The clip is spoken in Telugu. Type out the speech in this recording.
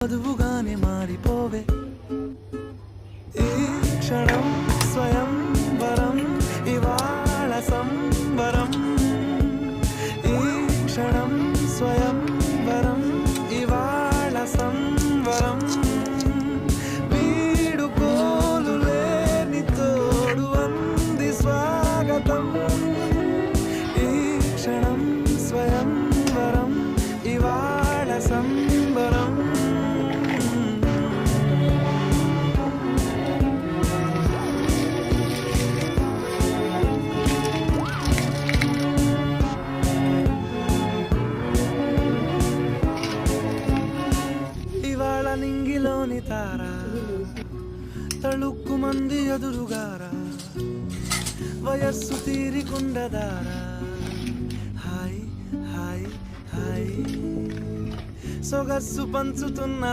చదువుగానే మారిపోవే ఈ క్షణం స్వయం వరం ఇవాళ సంబరం ఈ క్షణం స్వయం వరం ఇవాళ సంబరం వీడుకోలు లేని తోడు అంది స్వాగతం ఈ క్షణం స్వయం వరం ఇవాళ సంబరం ఇవాళ నింగిలోని తార తళుక్కు మంది ఎదురుగారా వయస్సు తీరికుండదారా హాయ్ హాయ్ హాయ్ సొగస్సు పంచుతున్న